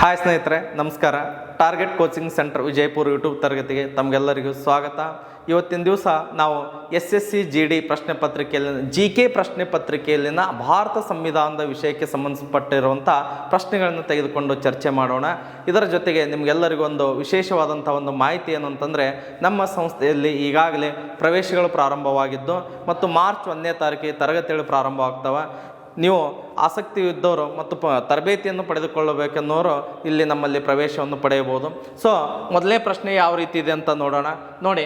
Hi ಸ್ನೇಹಿತರೆ, ನಮಸ್ಕಾರ. Target coaching centre Vijayapura YouTube ತರಗತಿಗೆ ತಮಗೆಲ್ಲರಿಗೂ ಸ್ವಾಗತ. ಇವತ್ತಿನ ದಿವಸ ನಾವು SSC GD ಪ್ರಶ್ನೆ ಪತ್ರಿಕೆಯಲ್ಲಿ GK ಪ್ರಶ್ನೆ ಪತ್ರಿಕೆಯಲ್ಲಿನ ಭಾರತ ಸಂವಿಧಾನದ ವಿಷಯಕ್ಕೆ ಸಂಬಂಧಪಟ್ಟಿರುವಂಥ ಪ್ರಶ್ನೆಗಳನ್ನು ತೆಗೆದುಕೊಂಡು ಚರ್ಚೆ ಮಾಡೋಣ. ಇದರ ಜೊತೆಗೆ ನಿಮಗೆಲ್ಲರಿಗೂ ಒಂದು ವಿಶೇಷವಾದಂಥ ಒಂದು ಮಾಹಿತಿ ಏನು ಅಂತಂದರೆ, ನಮ್ಮ ಸಂಸ್ಥೆಯಲ್ಲಿ ಈಗಾಗಲೇ ಪ್ರವೇಶಗಳು ಪ್ರಾರಂಭವಾಗಿದ್ದು ಮತ್ತು ಮಾರ್ಚ್ 1ನೇ ತಾರೀಕಿಗೆ ತರಗತಿಗಳು ಪ್ರಾರಂಭವಾಗ್ತವೆ. ನೀವು ಆಸಕ್ತಿ ಇದ್ದವರು ಮತ್ತು ತರಬೇತಿಯನ್ನು ಪಡೆದುಕೊಳ್ಳಬೇಕೆನ್ನೋರು ಇಲ್ಲಿ ನಮ್ಮಲ್ಲಿ ಪ್ರವೇಶವನ್ನು ಪಡೆಯಬಹುದು. ಸೊ ಮೊದಲನೇ ಪ್ರಶ್ನೆ ಯಾವ ರೀತಿ ಇದೆ ಅಂತ ನೋಡೋಣ. ನೋಡಿ,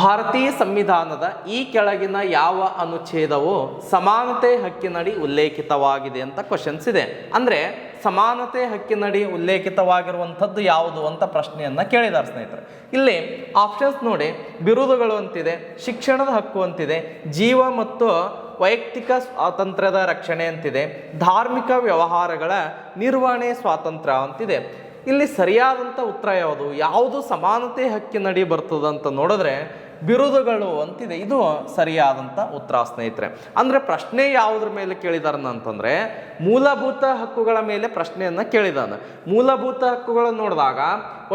ಭಾರತೀಯ ಸಂವಿಧಾನದ ಈ ಕೆಳಗಿನ ಯಾವ ಅನುಚ್ಛೇದವು ಸಮಾನತೆ ಹಕ್ಕಿನಡಿ ಉಲ್ಲೇಖಿತವಾಗಿದೆ ಅಂತ ಕ್ವಶನ್ಸ್ ಇದೆ. ಅಂದರೆ ಸಮಾನತೆ ಹಕ್ಕಿನಡಿ ಉಲ್ಲೇಖಿತವಾಗಿರುವಂಥದ್ದು ಯಾವುದು ಅಂತ ಪ್ರಶ್ನೆಯನ್ನು ಕೇಳಿದ್ದಾರೆ ಸ್ನೇಹಿತರೆ. ಇಲ್ಲಿ ಆಪ್ಷನ್ಸ್ ನೋಡಿ, ಬಿರುದುಗಳು ಅಂತಿದೆ, ಶಿಕ್ಷಣದ ಹಕ್ಕು ಅಂತಿದೆ, ಜೀವ ಮತ್ತು ವೈಯಕ್ತಿಕ ಸ್ವಾತಂತ್ರ್ಯದ ರಕ್ಷಣೆ ಅಂತಿದೆ, ಧಾರ್ಮಿಕ ವ್ಯವಹಾರಗಳ ನಿರ್ವಹಣೆ ಸ್ವಾತಂತ್ರ್ಯ ಅಂತಿದೆ. ಇಲ್ಲಿ ಸರಿಯಾದಂಥ ಉತ್ತರ ಯಾವುದು ಸಮಾನತೆ ಹಕ್ಕಿನಡಿ ಬರ್ತದಂತ ನೋಡಿದ್ರೆ ಬಿರುದುಗಳು ಅಂತಿದೆ. ಇದು ಸರಿಯಾದಂಥ ಉತ್ತರ ಸ್ನೇಹಿತರೆ. ಅಂದರೆ ಪ್ರಶ್ನೆ ಯಾವುದ್ರ ಮೇಲೆ ಕೇಳಿದಾರನ ಅಂತಂದರೆ ಮೂಲಭೂತ ಹಕ್ಕುಗಳ ಮೇಲೆ ಪ್ರಶ್ನೆಯನ್ನು ಕೇಳಿದಾನೆ. ಮೂಲಭೂತ ಹಕ್ಕುಗಳನ್ನು ನೋಡಿದಾಗ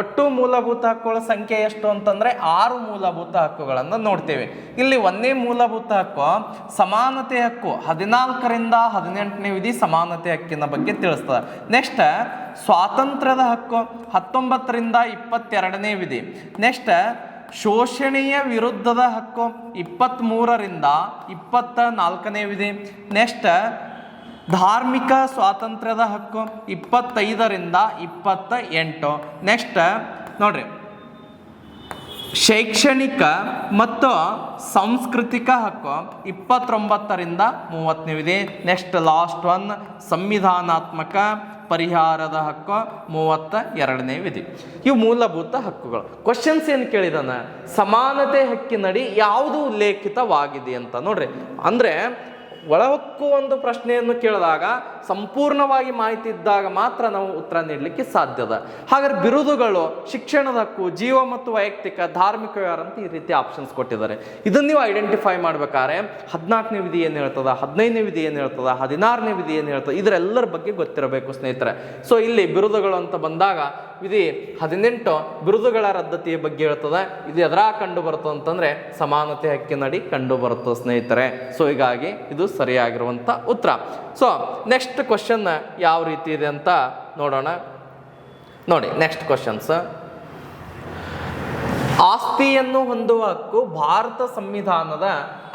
ಒಟ್ಟು ಮೂಲಭೂತ ಹಕ್ಕುಗಳ ಸಂಖ್ಯೆ ಎಷ್ಟು ಅಂತಂದರೆ 6 ಮೂಲಭೂತ ಹಕ್ಕುಗಳನ್ನು ನೋಡ್ತೇವೆ. ಇಲ್ಲಿ 1ನೇ ಮೂಲಭೂತ ಹಕ್ಕು ಸಮಾನತೆ ಹಕ್ಕು 14ರಿಂದ 18ನೇ ವಿಧಿ ಸಮಾನತೆ ಹಕ್ಕಿನ ಬಗ್ಗೆ ತಿಳಿಸ್ತದೆ. ನೆಕ್ಸ್ಟ್ ಸ್ವಾತಂತ್ರ್ಯದ ಹಕ್ಕು 19ರಿಂದ 22ನೇ ವಿಧಿ. ನೆಕ್ಸ್ಟ್ ಶೋಷಣೆಯ ವಿರುದ್ಧದ ಹಕ್ಕು 23ರಿಂದ 24ನೇ ವಿಧಿ. ನೆಕ್ಸ್ಟ್ ಧಾರ್ಮಿಕ ಸ್ವಾತಂತ್ರ್ಯದ ಹಕ್ಕು 25ರಿಂದ 28. ನೆಕ್ಸ್ಟ್ ನೋಡ್ರಿ, ಶೈಕ್ಷಣಿಕ ಮತ್ತು ಸಾಂಸ್ಕೃತಿಕ ಹಕ್ಕು 29ರಿಂದ 30ನೇ ವಿಧಿ. ನೆಕ್ಸ್ಟ್ ಲಾಸ್ಟ್ ಒನ್ ಸಂವಿಧಾನಾತ್ಮಕ ಪರಿಹಾರದ ಹಕ್ಕು 32ನೇ ವಿಧಿ. ಇವು ಮೂಲಭೂತ ಹಕ್ಕುಗಳು. ಕ್ವಶನ್ಸ್ ಏನು ಕೇಳಿದಾನ, ಸಮಾನತೆ ಹಕ್ಕಿನಡಿ ಯಾವುದು ಉಲ್ಲೇಖಿತವಾಗಿದೆ ಅಂತ ನೋಡ್ರಿ. ಅಂದರೆ ಒಳಹಕ್ಕು ಒಂದು ಪ್ರಶ್ನೆಯನ್ನು ಕೇಳಿದಾಗ ಸಂಪೂರ್ಣವಾಗಿ ಮಾಹಿತಿ ಇದ್ದಾಗ ಮಾತ್ರ ನಾವು ಉತ್ತರ ನೀಡಲಿಕ್ಕೆ ಸಾಧ್ಯದ. ಹಾಗಾದ್ರೆ ಬಿರುದುಗಳು, ಶಿಕ್ಷಣದ ಹಕ್ಕು, ಜೀವ ಮತ್ತು ವೈಯಕ್ತಿಕ, ಧಾರ್ಮಿಕ ವ್ಯವಹಾರ ಅಂತ ಈ ರೀತಿ ಆಪ್ಷನ್ಸ್ ಕೊಟ್ಟಿದ್ದಾರೆ. ಇದನ್ನು ನೀವು ಐಡೆಂಟಿಫೈ ಮಾಡ್ಬೇಕಾದ್ರೆ 14ನೇ ವಿಧಿ ಏನು ಹೇಳ್ತದ, 15ನೇ ವಿಧಿ ಏನು ಹೇಳ್ತದ, 16ನೇ ವಿಧಿ ಏನು ಹೇಳ್ತದೆ, ಇದರೆಲ್ಲರ ಬಗ್ಗೆ ಗೊತ್ತಿರಬೇಕು ಸ್ನೇಹಿತರೆ. ಸೊ ಇಲ್ಲಿ ಬಿರುದುಗಳು ಅಂತ ಬಂದಾಗ ವಿಧಿ 18 ಬಿರುದುಗಳ ರದ್ದತಿಯ ಬಗ್ಗೆ ಹೇಳ್ತದೆ. ಇದು ಎದರ ಕಂಡು ಬರ್ತದೆ ಅಂತಂದ್ರೆ ಸಮಾನತೆ ಹಕ್ಕಿನಡಿ ಕಂಡು ಬರ್ತದೆ ಸ್ನೇಹಿತರೆ. ಸೊ ಹೀಗಾಗಿ ಇದು ಸರಿಯಾಗಿರುವಂಥ ಉತ್ತರ. ಸೊ ನೆಕ್ಸ್ಟ್ ಕ್ವಶನ್ ಯಾವ ರೀತಿ ಇದೆ ಅಂತ ನೋಡೋಣ. ನೋಡಿ, ನೆಕ್ಸ್ಟ್ ಕ್ವಶನ್ಸ್, ಆಸ್ತಿಯನ್ನು ಹೊಂದುವ ಹಕ್ಕು ಭಾರತ ಸಂವಿಧಾನದ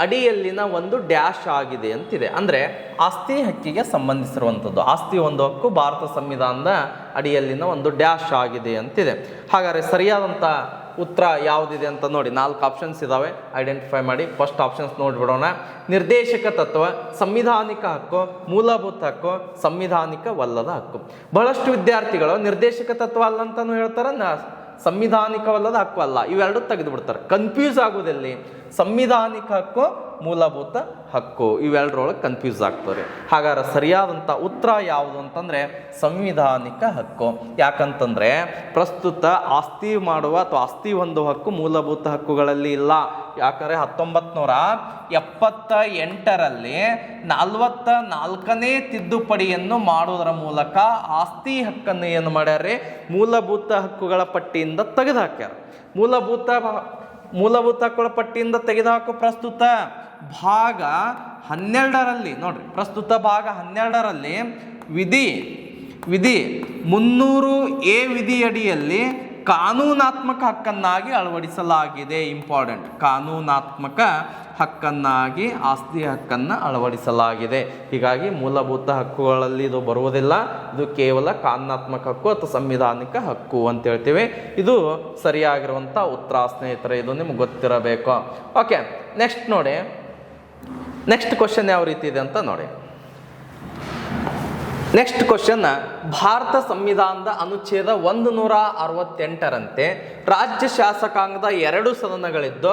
ಅಡಿಯಲ್ಲಿನ ಒಂದು ಡ್ಯಾಶ್ ಆಗಿದೆ ಅಂತಿದೆ. ಅಂದರೆ ಆಸ್ತಿ ಹಕ್ಕಿಗೆ ಸಂಬಂಧಿಸಿರುವಂಥದ್ದು. ಆಸ್ತಿ ಹೊಂದುವ ಹಕ್ಕು ಭಾರತ ಸಂವಿಧಾನದ ಅಡಿಯಲ್ಲಿನ ಒಂದು ಡ್ಯಾಶ್ ಆಗಿದೆ ಅಂತಿದೆ. ಹಾಗಾದರೆ ಸರಿಯಾದಂಥ ಉತ್ತರ ಯಾವುದಿದೆ ಅಂತ ನೋಡಿ, 4 ಆಪ್ಷನ್ಸ್ ಇದ್ದಾವೆ, ಐಡೆಂಟಿಫೈ ಮಾಡಿ. ಫಸ್ಟ್ ಆಪ್ಷನ್ಸ್ ನೋಡಿಬಿಡೋಣ. ನಿರ್ದೇಶಕ ತತ್ವ, ಸಂವಿಧಾನಿಕ ಹಕ್ಕು, ಮೂಲಭೂತ ಹಕ್ಕು, ಸಂವಿಧಾನಿಕವಲ್ಲದ ಹಕ್ಕು. ಬಹಳಷ್ಟು ವಿದ್ಯಾರ್ಥಿಗಳು ನಿರ್ದೇಶಕ ತತ್ವ ಅಲ್ಲ ಅಂತಾನು ಹೇಳ್ತಾರೆ, ಸಂವಿಧಾನಿಕವಲ್ಲದ ಹಕ್ಕು ಅಲ್ಲ, ಇವೆರಡು ತೆಗೆದು ಬಿಡ್ತಾರೆ. ಕನ್ಫ್ಯೂಸ್ ಆಗೋದಲ್ಲಿ ಸಂವಿಧಾನಿಕ ಹಕ್ಕು, ಮೂಲಭೂತ ಹಕ್ಕು ಇವೆರಡರೊಳಗೆ ಕನ್ಫ್ಯೂಸ್ ಆಗ್ತಾರೆ. ಹಾಗಾದ್ರೆ ಸರಿಯಾದಂಥ ಉತ್ತರ ಯಾವುದು ಅಂತಂದರೆ ಸಂವಿಧಾನಿಕ ಹಕ್ಕು. ಯಾಕಂತಂದರೆ ಪ್ರಸ್ತುತ ಆಸ್ತಿ ಮಾಡುವ ಅಥವಾ ಆಸ್ತಿ ಹೊಂದುವ ಹಕ್ಕು ಮೂಲಭೂತ ಹಕ್ಕುಗಳಲ್ಲಿ ಇಲ್ಲ. ಯಾಕಂದರೆ 1978ರಲ್ಲಿ 44ನೇ ತಿದ್ದುಪಡಿಯನ್ನು ಮಾಡುವುದರ ಮೂಲಕ ಆಸ್ತಿ ಹಕ್ಕನ್ನು ಏನು ಮಾಡ್ಯಾರೆ, ಮೂಲಭೂತ ಹಕ್ಕುಗಳ ಪಟ್ಟಿಯಿಂದ ತೆಗೆದು ಹಾಕ್ಯಾರ. ಮೂಲಭೂತ ಹಕ್ಕುಗಳ ಪಟ್ಟಿಯಿಂದ ತೆಗೆದುಹಾಕು ಪ್ರಸ್ತುತ ಭಾಗ 12ರಲ್ಲಿ ನೋಡ್ರಿ, ಪ್ರಸ್ತುತ ಭಾಗ 12ರಲ್ಲಿ ವಿಧಿ 300A ವಿಧಿಯಡಿಯಲ್ಲಿ ಕಾನೂನಾತ್ಮಕ ಹಕ್ಕನ್ನಾಗಿ ಅಳವಡಿಸಲಾಗಿದೆ. ಇಂಪಾರ್ಟೆಂಟ್, ಕಾನೂನಾತ್ಮಕ ಹಕ್ಕನ್ನಾಗಿ ಆಸ್ತಿ ಹಕ್ಕನ್ನು ಅಳವಡಿಸಲಾಗಿದೆ. ಹೀಗಾಗಿ ಮೂಲಭೂತ ಹಕ್ಕುಗಳಲ್ಲಿ ಇದು ಬರುವುದಿಲ್ಲ, ಇದು ಕೇವಲ ಕಾನೂನಾತ್ಮಕ ಹಕ್ಕು ಅಥವಾ ಸಂವಿಧಾನಿಕ ಹಕ್ಕು ಅಂತ ಹೇಳ್ತೀವಿ. ಇದು ಸರಿಯಾಗಿರುವಂಥ ಉತ್ತರ ಸ್ನೇಹಿತರೆ, ಇದು ನಿಮ್ಗೆ ಗೊತ್ತಿರಬೇಕು. ಓಕೆ, ನೆಕ್ಸ್ಟ್ ನೋಡಿ, ನೆಕ್ಸ್ಟ್ ಕ್ವಶನ್ ಯಾವ ರೀತಿ ಇದೆ ಅಂತ ನೋಡಿ. ನೆಕ್ಸ್ಟ್ ಕ್ವಶನ್, ಭಾರತ ಸಂವಿಧಾನದ ಅನುಚ್ಛೇದ 168ರಂತೆ ರಾಜ್ಯ ಶಾಸಕಾಂಗದ 2 ಸದನಗಳಿದ್ದು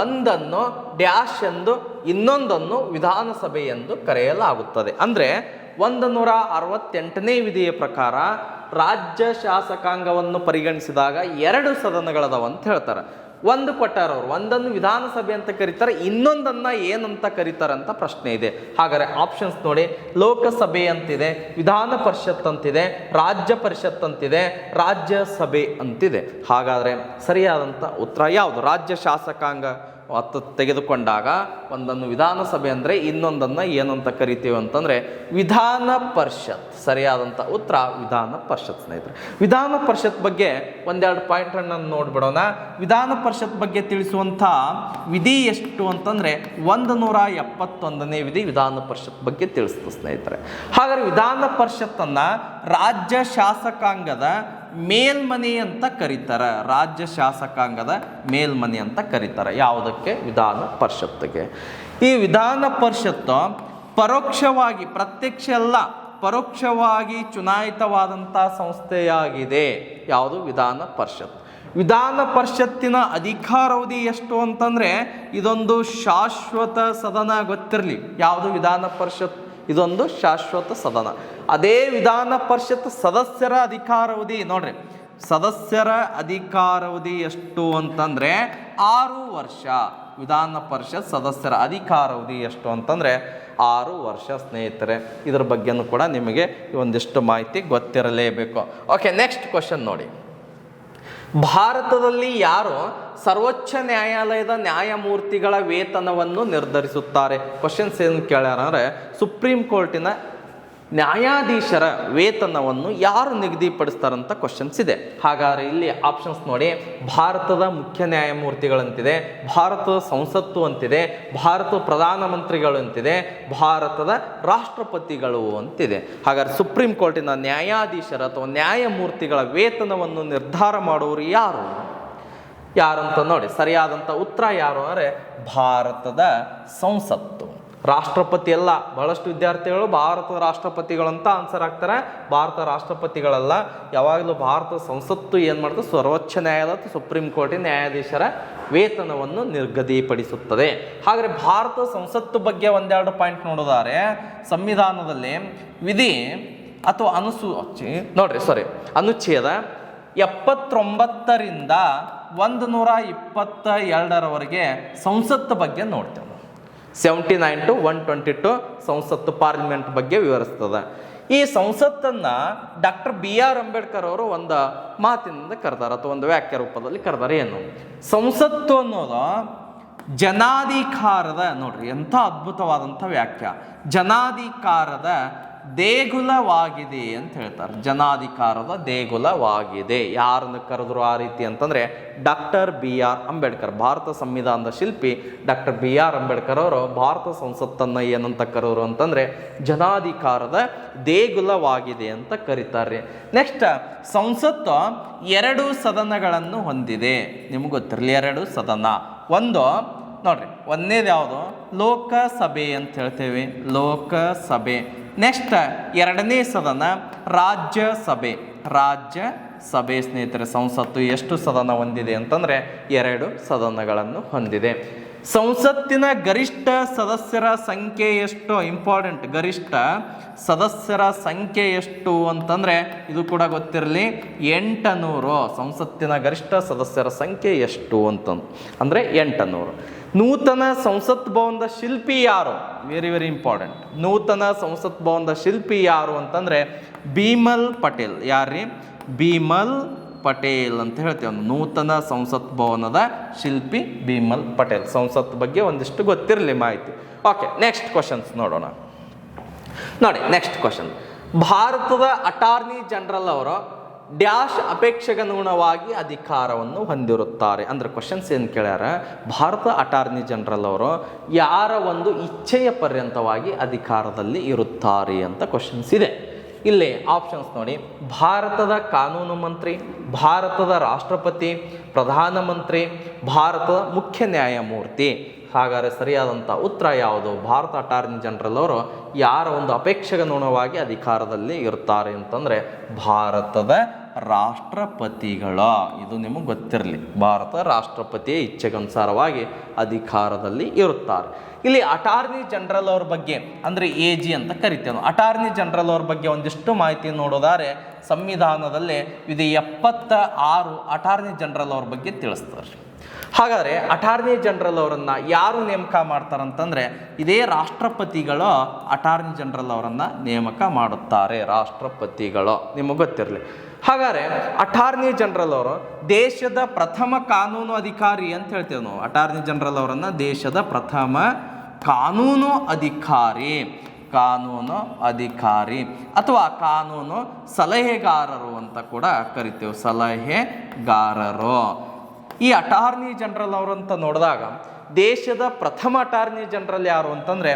ಒಂದನ್ನು ಡ್ಯಾಶ್ ಎಂದು ಇನ್ನೊಂದನ್ನು ವಿಧಾನಸಭೆ ಎಂದು ಕರೆಯಲಾಗುತ್ತದೆ. ಅಂದರೆ 168ನೇ ವಿಧಿಯ ಪ್ರಕಾರ ರಾಜ್ಯ ಶಾಸಕಾಂಗವನ್ನು ಪರಿಗಣಿಸಿದಾಗ 2 ಸದನಗಳದವ ಅಂತ ಹೇಳ್ತಾರೆ. ಒಂದು ಕೊಟ್ಟಾರ ಅವರು, ಒಂದನ್ನು ವಿಧಾನಸಭೆ ಅಂತ ಕರೀತಾರೆ, ಇನ್ನೊಂದನ್ನು ಏನಂತ ಕರೀತಾರೆ ಅಂತ ಪ್ರಶ್ನೆ ಇದೆ. ಹಾಗಾದರೆ ಆಪ್ಷನ್ಸ್ ನೋಡಿ, ಲೋಕಸಭೆ ಅಂತಿದೆ, ವಿಧಾನ ಪರಿಷತ್ ಅಂತಿದೆ, ರಾಜ್ಯ ಪರಿಷತ್ ಅಂತಿದೆ, ರಾಜ್ಯಸಭೆ ಅಂತಿದೆ. ಹಾಗಾದರೆ ಸರಿಯಾದಂಥ ಉತ್ತರ ಯಾವುದು? ರಾಜ್ಯ ಶಾಸಕಾಂಗ ತೆಗೆದುಕೊಂಡಾಗ ಒಂದನ್ನು ವಿಧಾನಸಭೆ ಅಂದರೆ ಇನ್ನೊಂದನ್ನು ಏನಂತ ಕರಿತೀವಿ ಅಂತಂದರೆ ವಿಧಾನ ಪರಿಷತ್. ಸರಿಯಾದಂಥ ಉತ್ತರ ವಿಧಾನ ಪರಿಷತ್. ಸ್ನೇಹಿತರೆ, ವಿಧಾನ ಪರಿಷತ್ ಬಗ್ಗೆ ಒಂದೆರಡು ಪಾಯಿಂಟನ್ನು ನೋಡಿಬಿಡೋಣ. ವಿಧಾನ ಪರಿಷತ್ ಬಗ್ಗೆ ತಿಳಿಸುವಂಥ ವಿಧಿ ಎಷ್ಟು ಅಂತಂದರೆ 171ನೇ ವಿಧಿ ವಿಧಾನ ಪರಿಷತ್ ಬಗ್ಗೆ ತಿಳಿಸ್ತು ಸ್ನೇಹಿತರೆ. ಹಾಗಾದರೆ ವಿಧಾನ ಪರಿಷತ್ತನ್ನು ರಾಜ್ಯ ಶಾಸಕಾಂಗದ ಮೇಲ್ಮನೆ ಅಂತ ಕರೀತಾರೆ. ರಾಜ್ಯ ಶಾಸಕಾಂಗದ ಮೇಲ್ಮನೆ ಅಂತ ಕರೀತಾರೆ. ಯಾವುದಕ್ಕೆ? ವಿಧಾನ ಪರಿಷತ್ತಿಗೆ. ಈ ವಿಧಾನ ಪರಿಷತ್ತು ಪರೋಕ್ಷವಾಗಿ, ಪ್ರತ್ಯಕ್ಷ ಅಲ್ಲ, ಪರೋಕ್ಷವಾಗಿ ಚುನಾಯಿತವಾದಂಥ ಸಂಸ್ಥೆಯಾಗಿದೆ. ಯಾವುದು? ವಿಧಾನ ಪರಿಷತ್. ವಿಧಾನ ಪರಿಷತ್ತಿನ ಅಧಿಕಾರಾವಧಿ ಎಷ್ಟು ಅಂತಂದರೆ ಇದೊಂದು ಶಾಶ್ವತ ಸದನ. ಗೊತ್ತಿರಲಿ, ಯಾವುದು? ವಿಧಾನ ಪರಿಷತ್ ಇದೊಂದು ಶಾಶ್ವತ ಸದನ. ಅದೇ ವಿಧಾನ ಪರಿಷತ್ ಸದಸ್ಯರ ಅಧಿಕಾರಾವಧಿ ನೋಡ್ರಿ, ಸದಸ್ಯರ ಅಧಿಕಾರಾವಧಿ ಎಷ್ಟು ಅಂತಂದರೆ 6 ವರ್ಷ. ವಿಧಾನ ಪರಿಷತ್ ಸದಸ್ಯರ ಅಧಿಕಾರಾವಧಿ ಎಷ್ಟು ಅಂತಂದರೆ 6 ವರ್ಷ ಸ್ನೇಹಿತರೆ. ಇದ್ರ ಬಗ್ಗೆನೂ ಕೂಡ ನಿಮಗೆ ಒಂದಿಷ್ಟು ಮಾಹಿತಿ ಗೊತ್ತಿರಲೇಬೇಕು. ಓಕೆ, ನೆಕ್ಸ್ಟ್ ಕ್ವಶನ್ ನೋಡಿ. ಭಾರತದಲ್ಲಿ ಯಾರು ಸರ್ವೋಚ್ಚ ನ್ಯಾಯಾಲಯದ ನ್ಯಾಯಮೂರ್ತಿಗಳ ವೇತನವನ್ನು ನಿರ್ಧರಿಸುತ್ತಾರೆ? ಕ್ವಶನ್ಸ್ ಏನು ಕೇಳ್ಯಾರ ಅಂದರೆ ಸುಪ್ರೀಂ ಕೋರ್ಟಿನ ನ್ಯಾಯಾಧೀಶರ ವೇತನವನ್ನು ಯಾರು ನಿಗದಿಪಡಿಸ್ತಾರಂತ ಕ್ವಶನ್ಸ್ ಇದೆ. ಹಾಗಾದರೆ ಇಲ್ಲಿ ಆಪ್ಷನ್ಸ್ ನೋಡಿ, ಭಾರತದ ಮುಖ್ಯ ನ್ಯಾಯಮೂರ್ತಿಗಳಂತಿದೆ, ಭಾರತದ ಸಂಸತ್ತು ಅಂತಿದೆ, ಭಾರತದ ಪ್ರಧಾನಮಂತ್ರಿಗಳು ಅಂತಿದೆ, ಭಾರತದ ರಾಷ್ಟ್ರಪತಿಗಳು ಅಂತಿದೆ. ಹಾಗಾದರೆ ಸುಪ್ರೀಂ ಕೋರ್ಟಿನ ನ್ಯಾಯಾಧೀಶರ ಅಥವಾ ನ್ಯಾಯಮೂರ್ತಿಗಳ ವೇತನವನ್ನು ನಿರ್ಧಾರ ಮಾಡುವವರು ಯಾರಂತ ನೋಡಿ. ಸರಿಯಾದಂಥ ಉತ್ತರ ಯಾರು ಅಂದರೆ ಭಾರತದ ಸಂಸತ್ತು. ರಾಷ್ಟ್ರಪತಿ ಅಲ್ಲ. ಬಹಳಷ್ಟು ವಿದ್ಯಾರ್ಥಿಗಳು ಭಾರತದ ರಾಷ್ಟ್ರಪತಿಗಳಂತ ಆನ್ಸರ್ ಆಗ್ತಾರೆ. ಭಾರತ ರಾಷ್ಟ್ರಪತಿಗಳಲ್ಲ. ಯಾವಾಗಲೂ ಭಾರತದ ಸಂಸತ್ತು ಏನು ಮಾಡ್ತದೆ? ಸರ್ವೋಚ್ಚ ನ್ಯಾಯಾಲಯ ಸುಪ್ರೀಂ ಕೋರ್ಟಿನ ನ್ಯಾಯಾಧೀಶರ ವೇತನವನ್ನು ನಿಗದಿಪಡಿಸುತ್ತದೆ. ಹಾಗಾದರೆ ಭಾರತ ಸಂಸತ್ತು ಬಗ್ಗೆ ಒಂದೆರಡು ಪಾಯಿಂಟ್ ನೋಡೋದಾರೆ, ಸಂವಿಧಾನದಲ್ಲಿ ವಿಧಿ ಅಥವಾ ಅನುಚ್ಛೇದ 79ರಿಂದ 122ರವರೆಗೆ ಸಂಸತ್ತು ಬಗ್ಗೆ ನೋಡ್ತೇವೆ. 79 to 122 ಸಂಸತ್ತು ಪಾರ್ಲಿಮೆಂಟ್ ಬಗ್ಗೆ ವಿವರಿಸ್ತದೆ. ಈ ಸಂಸತ್ತನ್ನು ಡಾಕ್ಟರ್ BR ಅಂಬೇಡ್ಕರ್ ಅವರು ಒಂದು ಮಾತಿನಿಂದ ಕರೆದಾರೆ ಅಥವಾ ಒಂದು ವಾಕ್ಯ ರೂಪದಲ್ಲಿ ಕರೆದಾರೆ. ಏನು? ಸಂಸತ್ತು ಅನ್ನೋದು ಜನಾಧಿಕಾರದ, ನೋಡ್ರಿ ಎಂಥ ಅದ್ಭುತವಾದಂಥ ವ್ಯಾಖ್ಯ, ಜನಾಧಿಕಾರದ ದೇಗುಲವಾಗಿದೆ ಅಂತ ಹೇಳ್ತಾರೆ. ಜನಾಧಿಕಾರದ ದೇಗುಲವಾಗಿದೆ. ಯಾರನ್ನು ಕರೆದ್ರು ಆ ರೀತಿ ಅಂತಂದರೆ ಡಾಕ್ಟರ್ BR ಅಂಬೇಡ್ಕರ್, ಭಾರತ ಸಂವಿಧಾನದ ಶಿಲ್ಪಿ ಡಾಕ್ಟರ್ BR ಅಂಬೇಡ್ಕರ್ ಅವರು ಭಾರತ ಸಂಸತ್ತನ್ನು ಏನಂತ ಕರೆದ್ರು ಅಂತಂದರೆ ಜನಾಧಿಕಾರದ ದೇಗುಲವಾಗಿದೆ ಅಂತ ಕರೀತಾರೆ. ನೆಕ್ಸ್ಟ್, ಸಂಸತ್ತು 2 ಸದನಗಳನ್ನು ಹೊಂದಿದೆ. ನಿಮ್ಗೆ ಗೊತ್ತಿರಲಿ, 2 ಸದನ. ಒಂದು ನೋಡ್ರಿ, ಒಂದನೇದು ಯಾವುದು? ಲೋಕಸಭೆ ಅಂತ ಹೇಳ್ತೇವೆ, ಲೋಕಸಭೆ. ನೆಕ್ಸ್ಟ್, 2ನೇ ಸದನ ರಾಜ್ಯಸಭೆ ಸ್ನೇಹಿತರೆ. ಸಂಸತ್ತು ಎಷ್ಟು ಸದನ ಹೊಂದಿದೆ ಅಂತಂದರೆ 2 ಸದನಗಳನ್ನು ಹೊಂದಿದೆ. ಸಂಸತ್ತಿನ ಗರಿಷ್ಠ ಸದಸ್ಯರ ಸಂಖ್ಯೆ ಎಷ್ಟು? ಇಂಪಾರ್ಟೆಂಟ್. ಗರಿಷ್ಠ ಸದಸ್ಯರ ಸಂಖ್ಯೆ ಎಷ್ಟು ಅಂತಂದರೆ ಇದು ಕೂಡ ಗೊತ್ತಿರಲಿ, 800. ಸಂಸತ್ತಿನ ಗರಿಷ್ಠ ಸದಸ್ಯರ ಸಂಖ್ಯೆ ಎಷ್ಟು ಅಂದರೆ 800. ನೂತನ ಸಂಸತ್ ಭವನದ ಶಿಲ್ಪಿ ಯಾರು? Very very important. ನೂತನ ಸಂಸತ್ ಭವನದ ಶಿಲ್ಪಿ ಯಾರು ಅಂತಂದರೆ ಬಿಮಲ್ ಪಟೇಲ್. ಯಾರ್ರೀ? ಬಿಮಲ್ ಪಟೇಲ್ ಅಂತ ಹೇಳ್ತೇವೆ. ನೂತನ ಸಂಸತ್ ಭವನದ ಶಿಲ್ಪಿ ಬಿಮಲ್ ಪಟೇಲ್. ಸಂಸತ್ ಬಗ್ಗೆ ಒಂದಿಷ್ಟು ಗೊತ್ತಿರಲಿ ಮಾಹಿತಿ. ಓಕೆ, ನೆಕ್ಸ್ಟ್ ಕ್ವಶನ್ಸ್ ನೋಡೋಣ. ನೋಡಿ, ನೆಕ್ಸ್ಟ್ ಕ್ವಶನ್. ಭಾರತದ ಅಟಾರ್ನಿ ಜನರಲ್ ಅವರು ಡ್ಯಾಶ್ ಅಪೇಕ್ಷೆಗನುಗುಣವಾಗಿ ಅಧಿಕಾರವನ್ನು ಹೊಂದಿರುತ್ತಾರೆ. ಅಂದರೆ ಕ್ವಶನ್ಸ್ ಏನು ಕೇಳ್ಯಾರ, ಭಾರತ ಅಟಾರ್ನಿ ಜನರಲ್ ಅವರು ಯಾರ ಒಂದು ಇಚ್ಛೆಯ ಪರ್ಯಂತವಾಗಿ ಅಧಿಕಾರದಲ್ಲಿ ಇರುತ್ತಾರೆ ಅಂತ ಕ್ವಶನ್ಸ್ ಇದೆ. ಇಲ್ಲಿ ಆಪ್ಷನ್ಸ್ ನೋಡಿ, ಭಾರತದ ಕಾನೂನು ಮಂತ್ರಿ, ಭಾರತದ ರಾಷ್ಟ್ರಪತಿ, ಪ್ರಧಾನಮಂತ್ರಿ, ಭಾರತದ ಮುಖ್ಯ ನ್ಯಾಯಮೂರ್ತಿ. ಹಾಗಾದರೆ ಸರಿಯಾದಂಥ ಉತ್ತರ ಯಾವುದು? ಭಾರತ ಅಟಾರ್ನಿ ಜನರಲ್ ಅವರು ಯಾರ ಒಂದು ಅಪೇಕ್ಷೆಗನುಗುಣವಾಗಿ ಅಧಿಕಾರದಲ್ಲಿ ಇರ್ತಾರೆ ಅಂತಂದರೆ ಭಾರತದ ರಾಷ್ಟ್ರಪತಿಗಳ. ಇದು ನಿಮಗೆ ಗೊತ್ತಿರಲಿ, ಭಾರತ ರಾಷ್ಟ್ರಪತಿಯ ಇಚ್ಛೆಗನುಸಾರವಾಗಿ ಅಧಿಕಾರದಲ್ಲಿ ಇರುತ್ತಾರೆ. ಇಲ್ಲಿ ಅಟಾರ್ನಿ ಜನರಲ್ ಅವ್ರ ಬಗ್ಗೆ ಅಂದರೆ AG ಅಂತ ಕರಿತೇವೆ. ಅಟಾರ್ನಿ ಜನರಲ್ ಅವ್ರ ಬಗ್ಗೆ ಒಂದಿಷ್ಟು ಮಾಹಿತಿ ನೋಡೋದಾರೆ ಸಂವಿಧಾನದಲ್ಲಿ ಇದು 76 ಅಟಾರ್ನಿ ಜನರಲ್ ಅವ್ರ ಬಗ್ಗೆ ತಿಳಿಸ್ತಾರೆ. ಹಾಗಾದರೆ ಅಟಾರ್ನಿ ಜನರಲ್ ಅವರನ್ನು ಯಾರು ನೇಮಕ ಮಾಡ್ತಾರಂತಂದರೆ ಇದೇ ರಾಷ್ಟ್ರಪತಿಗಳು ಅಟಾರ್ನಿ ಜನರಲ್ ಅವರನ್ನು ನೇಮಕ ಮಾಡುತ್ತಾರೆ. ರಾಷ್ಟ್ರಪತಿಗಳು ನಿಮಗೆ ಗೊತ್ತಿರಲಿ. ಹಾಗಾದರೆ ಅಟಾರ್ನಿ ಜನರಲ್ ಅವರು ದೇಶದ ಪ್ರಥಮ ಕಾನೂನು ಅಧಿಕಾರಿ ಅಂತ ಹೇಳ್ತೇವೆ ನಾವು. ಅಟಾರ್ನಿ ಜನರಲ್ ಅವರನ್ನು ದೇಶದ ಪ್ರಥಮ ಕಾನೂನು ಅಧಿಕಾರಿ ಅಥವಾ ಕಾನೂನು ಸಲಹೆಗಾರರು ಅಂತ ಕೂಡ ಕರಿತೇವೆ. ಸಲಹೆಗಾರರು. ಈ ಅಟಾರ್ನಿ ಜನರಲ್ ಅವರಂತ ನೋಡಿದಾಗ ದೇಶದ ಪ್ರಥಮ ಅಟಾರ್ನಿ ಜನರಲ್ ಯಾರು ಅಂತಂದರೆ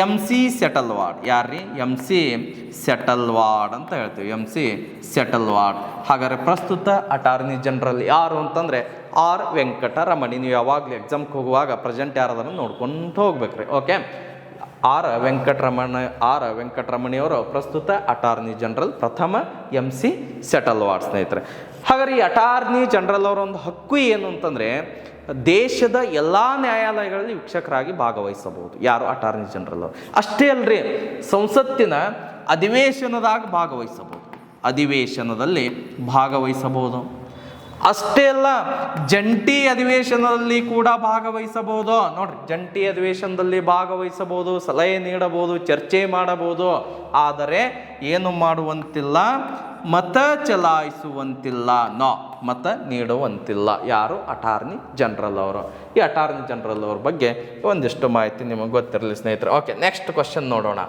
MC ಸೆಟಲ್ವಾಡ್. ಯಾರ್ರೀ? MC ಸೆಟಲ್ವಾಡ್ ಅಂತ ಹೇಳ್ತೀವಿ. MC ಸೆಟಲ್ವಾಡ್. ಹಾಗಾದರೆ ಪ್ರಸ್ತುತ ಅಟಾರ್ನಿ ಜನರಲ್ ಯಾರು ಅಂತಂದರೆ R ವೆಂಕಟರಮಣಿ. ನೀವು ಯಾವಾಗಲೂ ಎಕ್ಸಾಮ್ಗೆ ಹೋಗುವಾಗ ಪ್ರೆಸೆಂಟ್ ಯಾರದನ್ನು ನೋಡ್ಕೊಂಡು ಹೋಗ್ಬೇಕ್ರಿ. ಓಕೆ, ಆರ್ ವೆಂಕಟರಮಣಿಯವರು ಪ್ರಸ್ತುತ ಅಟಾರ್ನಿ ಜನರಲ್, ಪ್ರಥಮ MC ಸೆಟಲ್ವಾಡ್ ಸ್ನೇಹಿತರೆ. ಹಾಗಾದ್ರೆ ಈ ಅಟಾರ್ನಿ ಜನರಲ್ ಅವರ ಒಂದು ಹಕ್ಕು ಏನು ಅಂತಂದರೆ ದೇಶದ ಎಲ್ಲ ನ್ಯಾಯಾಲಯಗಳಲ್ಲಿ ವೀಕ್ಷಕರಾಗಿ ಭಾಗವಹಿಸಬಹುದು. ಯಾರು? ಅಟಾರ್ನಿ ಜನರಲ್ ಅವರು. ಅಷ್ಟೇ ಅಲ್ರಿ, ಸಂಸತ್ತಿನ ಅಧಿವೇಶನದಾಗ ಭಾಗವಹಿಸಬಹುದು. ಅಧಿವೇಶನದಲ್ಲಿ ಭಾಗವಹಿಸಬಹುದು. ಅಷ್ಟೇ ಅಲ್ಲ, ಜಂಟಿ ಅಧಿವೇಶನದಲ್ಲಿ ಕೂಡ ಭಾಗವಹಿಸಬಹುದು. ನೋಡ್ರಿ, ಜಂಟಿ ಅಧಿವೇಶನದಲ್ಲಿ ಭಾಗವಹಿಸಬಹುದು, ಸಲಹೆ ನೀಡಬಹುದು, ಚರ್ಚೆ ಮಾಡಬಹುದು. ಆದರೆ ಏನು ಮಾಡುವಂತಿಲ್ಲ? ಮತ ಚಲಾಯಿಸುವಂತಿಲ್ಲ. ಮತ ನೀಡುವಂತಿಲ್ಲ. ಯಾರು? ಅಟಾರ್ನಿ ಜನರಲ್ ಅವರು. ಈ ಅಟಾರ್ನಿ ಜನರಲ್ ಅವ್ರ ಬಗ್ಗೆ ಒಂದಿಷ್ಟು ಮಾಹಿತಿ ನಿಮಗೆ ಗೊತ್ತಿರಲಿ ಸ್ನೇಹಿತರೆ. ಓಕೆ, ನೆಕ್ಸ್ಟ್ ಕ್ವಶನ್ ನೋಡೋಣ.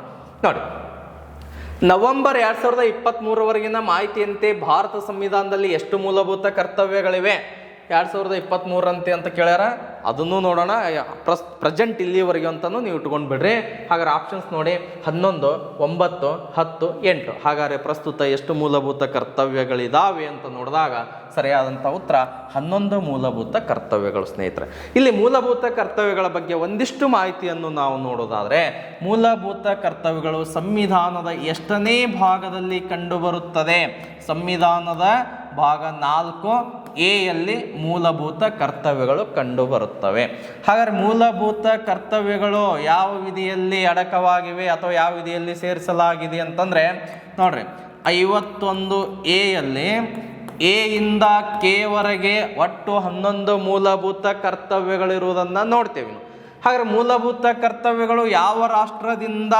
ನೋಡಿ, ನವೆಂಬರ್ 2023 ಮಾಹಿತಿಯಂತೆ ಭಾರತ ಸಂವಿಧಾನದಲ್ಲಿ ಎಷ್ಟು ಮೂಲಭೂತ ಕರ್ತವ್ಯಗಳಿವೆ? 2023 ಅಂತ ಕೇಳ್ಯಾರ. ಅದನ್ನು ನೋಡೋಣ. ಪ್ರೆಸೆಂಟ್ ಇಲ್ಲಿವರೆಗೆ ಅಂತಲೂ ನೀವು ಇಟ್ಕೊಂಡು ಬಿಡ್ರಿ. ಹಾಗಾದ್ರೆ ಆಪ್ಷನ್ಸ್ ನೋಡಿ: 11, 9, 10, 8. ಹಾಗಾದರೆ ಪ್ರಸ್ತುತ ಎಷ್ಟು ಮೂಲಭೂತ ಕರ್ತವ್ಯಗಳಿದಾವೆ ಅಂತ ನೋಡಿದಾಗ ಸರಿಯಾದಂಥ ಉತ್ತರ 11 ಮೂಲಭೂತ ಕರ್ತವ್ಯಗಳು ಸ್ನೇಹಿತರೆ. ಇಲ್ಲಿ ಮೂಲಭೂತ ಕರ್ತವ್ಯಗಳ ಬಗ್ಗೆ ಒಂದಿಷ್ಟು ಮಾಹಿತಿಯನ್ನು ನಾವು ನೋಡೋದಾದರೆ, ಮೂಲಭೂತ ಕರ್ತವ್ಯಗಳು ಸಂವಿಧಾನದ ಎಷ್ಟನೇ ಭಾಗದಲ್ಲಿ ಕಂಡುಬರುತ್ತದೆ? ಸಂವಿಧಾನದ ಭಾಗ 4A ಮೂಲಭೂತ ಕರ್ತವ್ಯಗಳು ಕಂಡುಬರುತ್ತವೆ. ಹಾಗಾದರೆ ಮೂಲಭೂತ ಕರ್ತವ್ಯಗಳು ಯಾವ ವಿಧಿಯಲ್ಲಿ ಅಡಕವಾಗಿವೆ ಅಥವಾ ಯಾವ ವಿಧಿಯಲ್ಲಿ ಸೇರಿಸಲಾಗಿದೆ ಅಂತಂದರೆ ನೋಡ್ರಿ, 51A A ಇಂದ K ವರೆಗೆ ಒಟ್ಟು 11 ಮೂಲಭೂತ ಕರ್ತವ್ಯಗಳಿರುವುದನ್ನು ನೋಡ್ತೇವೆ. ಹಾಗಾದರೆ ಮೂಲಭೂತ ಕರ್ತವ್ಯಗಳು ಯಾವ ರಾಷ್ಟ್ರದಿಂದ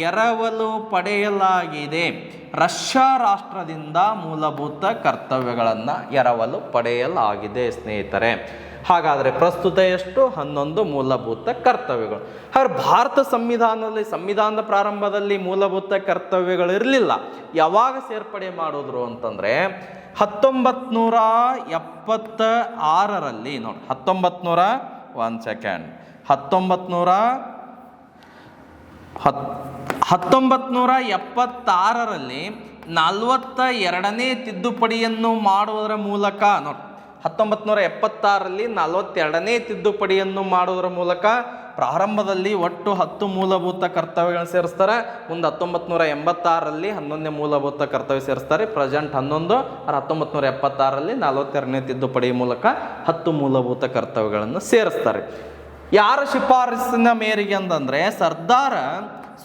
ಎರವಲು ಪಡೆಯಲಾಗಿದೆ? ರಷ್ಯಾ ರಾಷ್ಟ್ರದಿಂದ ಮೂಲಭೂತ ಕರ್ತವ್ಯಗಳನ್ನು ಎರವಲು ಪಡೆಯಲಾಗಿದೆ ಸ್ನೇಹಿತರೆ. ಹಾಗಾದರೆ ಪ್ರಸ್ತುತ ಎಷ್ಟು? 11 ಮೂಲಭೂತ ಕರ್ತವ್ಯಗಳು. ಹಾಗಾದ್ರೆ ಭಾರತ ಸಂವಿಧಾನದಲ್ಲಿ, ಸಂವಿಧಾನದ ಪ್ರಾರಂಭದಲ್ಲಿ ಮೂಲಭೂತ ಕರ್ತವ್ಯಗಳಿರಲಿಲ್ಲ. ಯಾವಾಗ ಸೇರ್ಪಡೆ ಮಾಡಿದ್ರು ಅಂತಂದರೆ 1976ರಲ್ಲಿ. ನೋಡಿ, 1976ರಲ್ಲಿ 42ನೇ ತಿದ್ದುಪಡಿಯನ್ನು ಮಾಡುವುದರ ಮೂಲಕ, ನೋಡಿ 1976ರಲ್ಲಿ 42ನೇ ತಿದ್ದುಪಡಿಯನ್ನು ಮಾಡುವುದರ ಮೂಲಕ ಪ್ರಾರಂಭದಲ್ಲಿ ಒಟ್ಟು 10 ಮೂಲಭೂತ ಕರ್ತವ್ಯಗಳನ್ನು ಸೇರಿಸ್ತಾರೆ. ಮುಂದೆ 1986ರಲ್ಲಿ 11ನೇ ಮೂಲಭೂತ ಕರ್ತವ್ಯ ಸೇರಿಸ್ತಾರೆ. ಪ್ರೆಸೆಂಟ್ 11. 1976ರಲ್ಲಿ 42ನೇ ತಿದ್ದುಪಡಿ ಮೂಲಕ 10 ಮೂಲಭೂತ ಕರ್ತವ್ಯಗಳನ್ನು ಸೇರಿಸ್ತಾರೆ. ಯಾರ ಶಿಫಾರಸ್ಸಿನ ಮೇರೆಗೆ ಅಂತಂದರೆ ಸರ್ದಾರ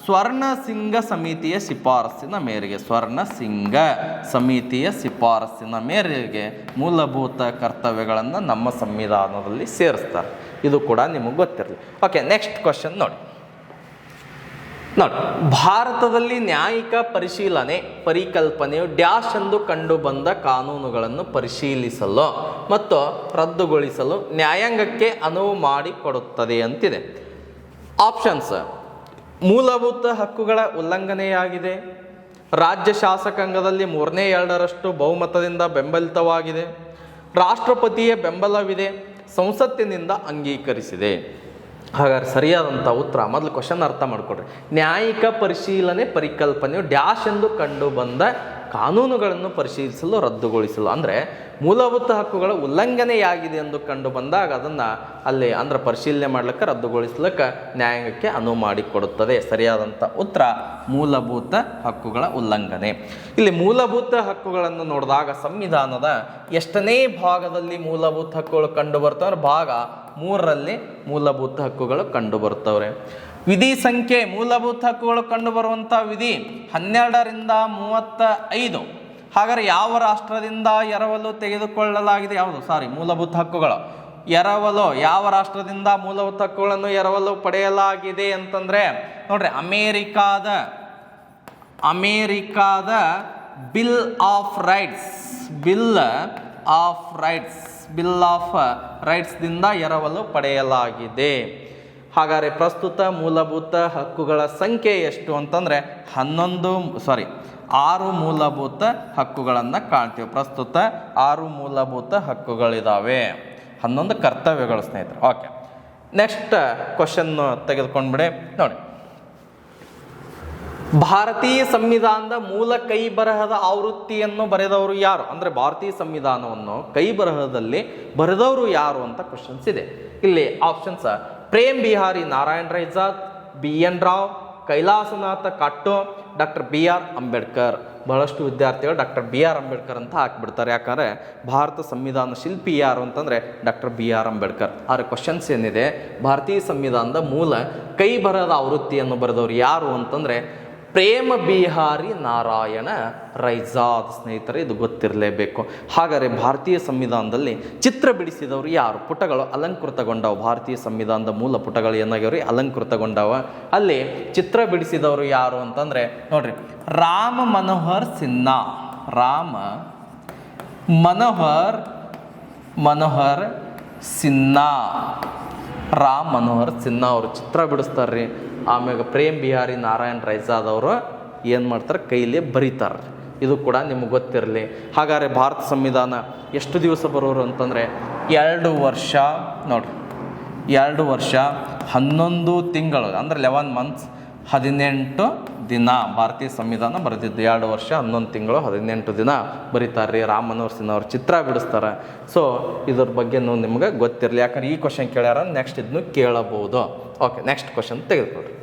ಸ್ವರ್ಣಸಿಂಗ ಸಮಿತಿಯ ಶಿಫಾರಸ್ಸಿನ ಮೇರೆಗೆ. ಸ್ವರ್ಣಸಿಂಗ ಸಮಿತಿಯ ಶಿಫಾರಸ್ಸಿನ ಮೇರೆಗೆ ಮೂಲಭೂತ ಕರ್ತವ್ಯಗಳನ್ನು ನಮ್ಮ ಸಂವಿಧಾನದಲ್ಲಿ ಸೇರಿಸ್ತಾರೆ. ಇದು ಕೂಡ ನಿಮಗೆ ಗೊತ್ತಿರಲಿ. ಓಕೆ, ನೆಕ್ಸ್ಟ್ ಕ್ವಶನ್ ನೋಡಿ. ಭಾರತದಲ್ಲಿ ನ್ಯಾಯಿಕ ಪರಿಶೀಲನೆ ಪರಿಕಲ್ಪನೆಯು ಡ್ಯಾಶ್ ಎಂದು ಕಂಡುಬಂದ ಕಾನೂನುಗಳನ್ನು ಪರಿಶೀಲಿಸಲು ಮತ್ತು ರದ್ದುಗೊಳಿಸಲು ನ್ಯಾಯಾಂಗಕ್ಕೆ ಅನುವು ಮಾಡಿಕೊಡುತ್ತದೆ ಅಂತಿದೆ. ಆಪ್ಷನ್ಸ್: ಮೂಲಭೂತ ಹಕ್ಕುಗಳ ಉಲ್ಲಂಘನೆಯಾಗಿದೆ, ರಾಜ್ಯ ಶಾಸಕಾಂಗದಲ್ಲಿ 3/2 ಬಹುಮತದಿಂದ ಬೆಂಬಲಿತವಾಗಿದೆ, ರಾಷ್ಟ್ರಪತಿಯ ಬೆಂಬಲವಿದೆ, ಸಂಸತ್ತಿನಿಂದ ಅಂಗೀಕರಿಸಿದೆ. ಹಾಗಾದ್ರೆ ಸರಿಯಾದಂಥ ಉತ್ತರ, ಮೊದಲು ಕ್ವಶನ್ ಅರ್ಥ ಮಾಡಿಕೊಡ್ರಿ. ನ್ಯಾಯಿಕ ಪರಿಶೀಲನೆ ಪರಿಕಲ್ಪನೆಯು ಡ್ಯಾಶ್ ಎಂದು ಕಂಡು ಬಂದ ಕಾನೂನುಗಳನ್ನು ಪರಿಶೀಲಿಸಲು ರದ್ದುಗೊಳಿಸಲು, ಅಂದರೆ ಮೂಲಭೂತ ಹಕ್ಕುಗಳ ಉಲ್ಲಂಘನೆಯಾಗಿದೆ ಎಂದು ಕಂಡು ಬಂದಾಗ ಅದನ್ನು ಅಲ್ಲಿ ಅಂದ್ರೆ ಪರಿಶೀಲನೆ ಮಾಡ್ಲಿಕ್ಕೆ, ರದ್ದುಗೊಳಿಸ್ಲಿಕ್ಕೆ ನ್ಯಾಯಾಂಗಕ್ಕೆ ಅನುವು ಮಾಡಿಕೊಡುತ್ತದೆ. ಸರಿಯಾದಂಥ ಉತ್ತರ ಮೂಲಭೂತ ಹಕ್ಕುಗಳ ಉಲ್ಲಂಘನೆ. ಇಲ್ಲಿ ಮೂಲಭೂತ ಹಕ್ಕುಗಳನ್ನು ನೋಡಿದಾಗ ಸಂವಿಧಾನದ ಎಷ್ಟನೇ ಭಾಗದಲ್ಲಿ ಮೂಲಭೂತ ಹಕ್ಕುಗಳು ಕಂಡು ಬರ್ತವೆ? ಭಾಗ 3ರಲ್ಲಿ ಮೂಲಭೂತ ಹಕ್ಕುಗಳು ಕಂಡು ಬರ್ತವೆ. ವಿಧಿ ಸಂಖ್ಯೆ ಮೂಲಭೂತ ಹಕ್ಕುಗಳು ಕಂಡು ಬರುವಂಥ ವಿಧಿ 12ರಿಂದ 35. ಹಾಗಾದರೆ ಯಾವ ರಾಷ್ಟ್ರದಿಂದ ಎರವಲು ತೆಗೆದುಕೊಳ್ಳಲಾಗಿದೆ? ಮೂಲಭೂತ ಹಕ್ಕುಗಳು ಎರವಲು ಯಾವ ರಾಷ್ಟ್ರದಿಂದ ಮೂಲಭೂತ ಹಕ್ಕುಗಳನ್ನು ಎರವಲು ಪಡೆಯಲಾಗಿದೆ ಅಂತಂದರೆ ನೋಡ್ರಿ ಅಮೇರಿಕಾದ ಬಿಲ್ ಆಫ್ ರೈಟ್ಸ್ದಿಂದ ಎರವಲು ಪಡೆಯಲಾಗಿದೆ. ಹಾಗಾದರೆ ಪ್ರಸ್ತುತ ಮೂಲಭೂತ ಹಕ್ಕುಗಳ ಸಂಖ್ಯೆ ಎಷ್ಟು ಅಂತಂದರೆ 6 ಮೂಲಭೂತ ಹಕ್ಕುಗಳನ್ನು ಕಾಣ್ತೀವಿ. ಪ್ರಸ್ತುತ 6 ಮೂಲಭೂತ ಹಕ್ಕುಗಳಿದ್ದಾವೆ, 11 ಕರ್ತವ್ಯಗಳು ಸ್ನೇಹಿತರೆ. ಓಕೆ, ನೆಕ್ಸ್ಟ್ ಕ್ವಶನ್ ತೆಗೆದುಕೊಂಡ್ಬಿಡಿ. ನೋಡಿ, ಭಾರತೀಯ ಸಂವಿಧಾನದ ಮೂಲ ಕೈ ಬರಹದ ಆವೃತ್ತಿಯನ್ನು ಬರೆದವರು ಯಾರು? ಅಂದರೆ ಭಾರತೀಯ ಸಂವಿಧಾನವನ್ನು ಕೈ ಬರಹದಲ್ಲಿ ಬರೆದವರು ಯಾರು ಅಂತ ಕ್ವಶನ್ಸ್ ಇದೆ. ಇಲ್ಲಿ options: Prem Bihari Narayan Raizada, BN Rao, Kailashnath Katju, doctor BR Ambedkar. ಬಹಳಷ್ಟು ವಿದ್ಯಾರ್ಥಿಗಳು ಡಾಕ್ಟರ್ BR ಅಂಬೇಡ್ಕರ್ ಅಂತ ಹಾಕಿಬಿಡ್ತಾರೆ. ಯಾಕಂದರೆ ಭಾರತ ಸಂವಿಧಾನ ಶಿಲ್ಪಿ ಯಾರು ಅಂತಂದರೆ ಡಾಕ್ಟರ್ BR ಅಂಬೇಡ್ಕರ್. ಆದರೆ ಕ್ವಶನ್ಸ್ ಏನಿದೆ, ಭಾರತೀಯ ಸಂವಿಧಾನದ ಮೂಲ ಕೈ ಬರಹದ ಆವೃತ್ತಿಯನ್ನು ಬರೆದವರು ಯಾರು ಅಂತಂದರೆ ಪ್ರೇಮ ಬಿಹಾರಿ ನಾರಾಯಣ ರೈಜಾದ್. ಸ್ನೇಹಿತರೆ, ಇದು ಗೊತ್ತಿರಲೇಬೇಕು. ಹಾಗಾದರೆ ಭಾರತೀಯ ಸಂವಿಧಾನದಲ್ಲಿ ಚಿತ್ರ ಬಿಡಿಸಿದವರು ಯಾರು? ಪುಟಗಳು ಅಲಂಕೃತಗೊಂಡವು. ಭಾರತೀಯ ಸಂವಿಧಾನದ ಮೂಲ ಪುಟಗಳು ಏನಾಗ್ಯವ್ರಿ? ಅಲಂಕೃತಗೊಂಡವ. ಅಲ್ಲಿ ಚಿತ್ರ ಬಿಡಿಸಿದವರು ಯಾರು ಅಂತಂದರೆ ನೋಡ್ರಿ, ರಾಮ್ ಮನೋಹರ್ ಸಿನ್ಹಾ ಅವರು ಚಿತ್ರ ಬಿಡಿಸ್ತಾರ್ರಿ. ಆಮ್ಯಾಗ ಪ್ರೇಮ್ ಬಿಹಾರಿ ನಾರಾಯಣ್ ರೈಜಾದ್ ಅವರು ಏನು ಮಾಡ್ತಾರೆ? ಕೈಲಿ ಬರೀತಾರೆ. ಇದು ಕೂಡ ನಿಮ್ಗೆ ಗೊತ್ತಿರಲಿ. ಹಾಗಾದರೆ ಭಾರತ ಸಂವಿಧಾನ ಎಷ್ಟು ದಿವಸ ಬರೋರು ಅಂತಂದರೆ 2 ವರ್ಷ. ನೋಡ್ರಿ, 2 ವರ್ಷ 11 ತಿಂಗಳು ಅಂದರೆ 11 months 18 ದಿನ ಭಾರತೀಯ ಸಂವಿಧಾನ ಬರೆದಿದ್ದು. 2 ವರ್ಷ 11 ತಿಂಗಳು 18 ದಿನ ಬರೀತಾರೆ ರೀ. ರಾಮ್ ಮನೋಹರ್ ಸಿನ್ಹಾ ಅವ್ರು ಚಿತ್ರ ಬಿಡಿಸ್ತಾರೆ. ಸೊ ಇದ್ರ ಬಗ್ಗೆನೂ ನಿಮ್ಗೆ ಗೊತ್ತಿರಲಿ, ಯಾಕಂದ್ರೆ ಈ ಕ್ವಶನ್ ಕೇಳ್ಯಾರ, ನೆಕ್ಸ್ಟ್ ಇದನ್ನು ಕೇಳಬಹುದು. ಓಕೆ, ನೆಕ್ಸ್ಟ್ ಕ್ವಶನ್ ತೆಗೆದುಕೊಳ್ರಿ.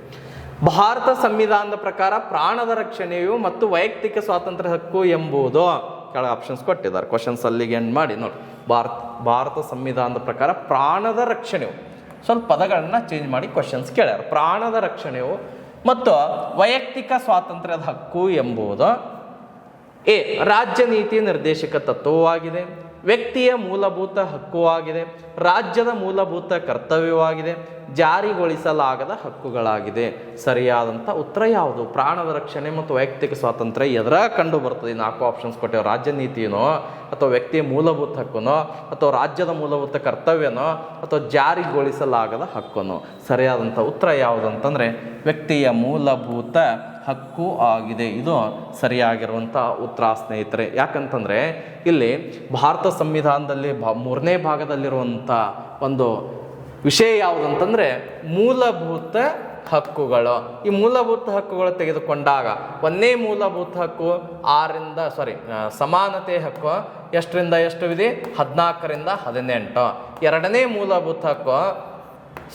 ಭಾರತ ಸಂವಿಧಾನದ ಪ್ರಕಾರ ಪ್ರಾಣದ ರಕ್ಷಣೆಯು ಮತ್ತು ವೈಯಕ್ತಿಕ ಸ್ವಾತಂತ್ರ್ಯ ಹಕ್ಕು ಎಂಬುದು ಕೆಳಗೆ ಆಪ್ಷನ್ಸ್ ಕೊಟ್ಟಿದ್ದಾರೆ. ಕ್ವಶನ್ಸ್ ಅಲ್ಲಿಗೆ ಎಂಡ್ ಮಾಡಿ ನೋಡಿ. ಭಾರತ ಸಂವಿಧಾನದ ಪ್ರಕಾರ ಪ್ರಾಣದ ರಕ್ಷಣೆಯು, ಸ್ವಲ್ಪ ಪದಗಳನ್ನ ಚೇಂಜ್ ಮಾಡಿ ಕ್ವಶನ್ಸ್ ಕೇಳ್ಯಾರ. ಪ್ರಾಣದ ರಕ್ಷಣೆಯು ಮತ್ತು ವೈಯಕ್ತಿಕ ಸ್ವಾತಂತ್ರ್ಯದ ಹಕ್ಕು ಎಂಬುದು ಎ ರಾಜ್ಯ ನೀತಿ ನಿರ್ದೇಶಕ ತತ್ವವಾಗಿದೆ, ವ್ಯಕ್ತಿಯ ಮೂಲಭೂತ ಹಕ್ಕುವಾಗಿದೆ, ರಾಜ್ಯದ ಮೂಲಭೂತ ಕರ್ತವ್ಯವಾಗಿದೆ, ಜಾರಿಗೊಳಿಸಲಾಗದ ಹಕ್ಕುಗಳಾಗಿದೆ. ಸರಿಯಾದಂಥ ಉತ್ತರ ಯಾವುದು? ಪ್ರಾಣದ ರಕ್ಷಣೆ ಮತ್ತು ವೈಯಕ್ತಿಕ ಸ್ವಾತಂತ್ರ್ಯ ಎದರ ಕಂಡು ಬರ್ತದೆ? 4 ಆಪ್ಷನ್ಸ್ ಕೊಟ್ಟೇವೆ. ರಾಜ್ಯ ನೀತಿನೋ, ಅಥವಾ ವ್ಯಕ್ತಿಯ ಮೂಲಭೂತ ಹಕ್ಕುನೋ, ಅಥವಾ ರಾಜ್ಯದ ಮೂಲಭೂತ ಕರ್ತವ್ಯನೋ, ಅಥವಾ ಜಾರಿಗೊಳಿಸಲಾಗದ ಹಕ್ಕುನೋ. ಸರಿಯಾದಂಥ ಉತ್ತರ ಯಾವುದು ಅಂತಂದರೆ ವ್ಯಕ್ತಿಯ ಮೂಲಭೂತ ಹಕ್ಕು ಆಗಿದೆ. ಇದು ಸರಿಯಾಗಿರುವಂಥ ಉತ್ತರ ಸ್ನೇಹಿತರೆ. ಯಾಕಂತಂದರೆ ಇಲ್ಲಿ ಭಾರತ ಸಂವಿಧಾನದಲ್ಲಿ 3ನೇ ಭಾಗದಲ್ಲಿರುವಂಥ ಒಂದು ವಿಷಯ ಯಾವುದಂತಂದರೆ ಮೂಲಭೂತ ಹಕ್ಕುಗಳು. ಈ ಮೂಲಭೂತ ಹಕ್ಕುಗಳು ತೆಗೆದುಕೊಂಡಾಗ 1ನೇ ಮೂಲಭೂತ ಹಕ್ಕು ಸಮಾನತೆ ಹಕ್ಕು ಎಷ್ಟರಿಂದ ಎಷ್ಟು ವಿಧಿ? 14ರಿಂದ 18. 2ನೇ ಮೂಲಭೂತ ಹಕ್ಕು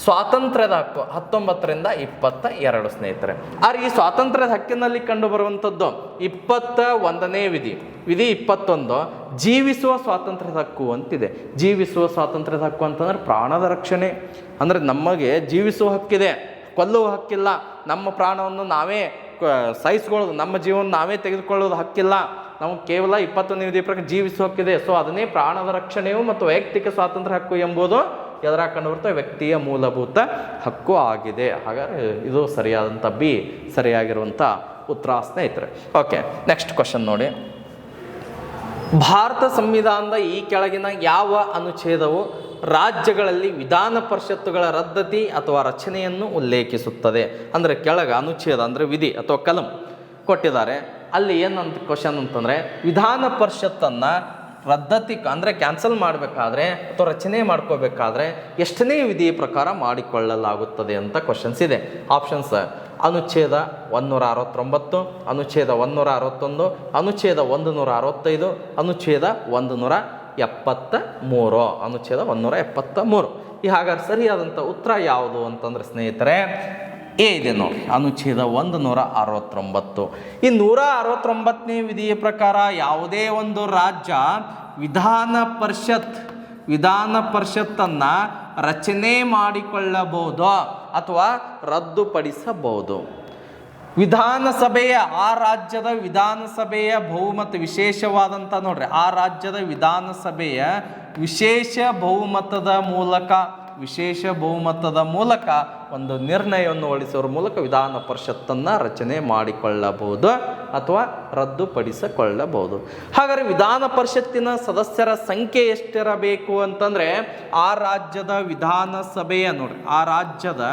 ಸ್ವಾತಂತ್ರ್ಯದ ಹಕ್ಕು 19ರಿಂದ 22 ಸ್ನೇಹಿತರೆ. ಆದರೆ ಈ ಸ್ವಾತಂತ್ರ್ಯದ ಹಕ್ಕಿನಲ್ಲಿ ಕಂಡು ಬರುವಂಥದ್ದು 21ನೇ ವಿಧಿ 21 ಜೀವಿಸುವ ಸ್ವಾತಂತ್ರ್ಯದ ಹಕ್ಕು ಅಂತಿದೆ. ಜೀವಿಸುವ ಸ್ವಾತಂತ್ರ್ಯದ ಹಕ್ಕು ಅಂತಂದ್ರೆ ಪ್ರಾಣದ ರಕ್ಷಣೆ. ಅಂದರೆ ನಮಗೆ ಜೀವಿಸುವ ಹಕ್ಕಿದೆ, ಕೊಲ್ಲುವ ಹಕ್ಕಿಲ್ಲ. ನಮ್ಮ ಪ್ರಾಣವನ್ನು ನಾವೇ ಸಾಯಿಸ್ಕೊಳ್ಳೋದು, ನಮ್ಮ ಜೀವನ ನಾವೇ ತೆಗೆದುಕೊಳ್ಳೋದು ಹಕ್ಕಿಲ್ಲ. ನಮಗೆ ಕೇವಲ 21ನೇ ವಿಧಿ ಪ್ರಕಾರ ಜೀವಿಸುವ ಹಕ್ಕಿದೆ. ಸೊ ಅದನ್ನೇ ಪ್ರಾಣದ ರಕ್ಷಣೆಯು ಮತ್ತು ವೈಯಕ್ತಿಕ ಸ್ವಾತಂತ್ರ್ಯ ಹಕ್ಕು ಎಂಬುದು ಎದರ ಕಂಡು ಬರ್ತವೆ? ವ್ಯಕ್ತಿಯ ಮೂಲಭೂತ ಹಕ್ಕು ಆಗಿದೆ. ಹಾಗಾದರೆ ಇದು ಸರಿಯಾದಂಥ ಬಿ ಸರಿಯಾಗಿರುವಂಥ ಉತ್ತರ ಸ್ನೇಹಿತರೆ. ಓಕೆ, ನೆಕ್ಸ್ಟ್ ಕ್ವಶನ್ ನೋಡಿ. ಭಾರತ ಸಂವಿಧಾನದ ಈ ಕೆಳಗಿನ ಯಾವ ಅನುಚ್ಛೇದವು ರಾಜ್ಯಗಳಲ್ಲಿ ವಿಧಾನ ಪರಿಷತ್ತುಗಳ ರದ್ದತಿ ಅಥವಾ ರಚನೆಯನ್ನು ಉಲ್ಲೇಖಿಸುತ್ತದೆ? ಅಂದರೆ ಕೆಳಗೆ ಅನುಚ್ಛೇದ ಅಂದರೆ ವಿಧಿ ಅಥವಾ ಕಲಂ ಕೊಟ್ಟಿದ್ದಾರೆ. ಅಲ್ಲಿ ಏನಂತ ಕ್ವಶನ್ ಅಂತಂದರೆ ವಿಧಾನ ಪರಿಷತ್ತನ್ನು ರದ್ದತಿ ಅಂದರೆ ಕ್ಯಾನ್ಸಲ್ ಮಾಡಬೇಕಾದ್ರೆ ಅಥವಾ ರಚನೆ ಮಾಡ್ಕೋಬೇಕಾದ್ರೆ ಎಷ್ಟನೇ ವಿಧಿ ಪ್ರಕಾರ ಮಾಡಿಕೊಳ್ಳಲಾಗುತ್ತದೆ ಅಂತ ಕ್ವಶನ್ಸ್ ಇದೆ. ಆಪ್ಷನ್ಸ್: ಅನುಚ್ಛೇದ 169, ಅನುಚ್ಛೇದ 161, ಅನುಚ್ಛೇದ 165, ಅನುಚ್ಛೇದ 173. ಅನುಚ್ಛೇದ 173. ಈ ಹಾಗಾದ್ರೆ ಸರಿಯಾದಂಥ ಉತ್ತರ ಯಾವುದು ಅಂತಂದ್ರೆ ಸ್ನೇಹಿತರೆ ಎ ಇದೆ ನೋಡಿ, ಅನುಚ್ಛೇದ 169. ಈ 169ನೇ ವಿಧಿಯ ಪ್ರಕಾರ ಯಾವುದೇ ಒಂದು ರಾಜ್ಯ ವಿಧಾನ ಪರಿಷತ್ತನ್ನು ರಚನೆ ಮಾಡಿಕೊಳ್ಳಬಹುದು ಅಥವಾ ರದ್ದುಪಡಿಸಬಹುದು. ವಿಧಾನಸಭೆಯ ಆ ರಾಜ್ಯದ ವಿಧಾನಸಭೆಯ ಬಹುಮತ ವಿಶೇಷವಾದಂಥ ನೋಡ್ರಿ, ಆ ರಾಜ್ಯದ ವಿಧಾನಸಭೆಯ ವಿಶೇಷ ಬಹುಮತದ ಮೂಲಕ ಒಂದು ನಿರ್ಣಯವನ್ನು ಹೊರಡಿಸುವ ಮೂಲಕ ವಿಧಾನ ಪರಿಷತ್ತನ್ನು ರಚನೆ ಮಾಡಿಕೊಳ್ಳಬಹುದು ಅಥವಾ ರದ್ದುಪಡಿಸಿಕೊಳ್ಳಬಹುದು. ಹಾಗಾದರೆ ವಿಧಾನ ಪರಿಷತ್ತಿನ ಸದಸ್ಯರ ಸಂಖ್ಯೆ ಎಷ್ಟಿರಬೇಕು ಅಂತಂದರೆ, ಆ ರಾಜ್ಯದ ವಿಧಾನಸಭೆಯ ನೋಡ್ರಿ, ಆ ರಾಜ್ಯದ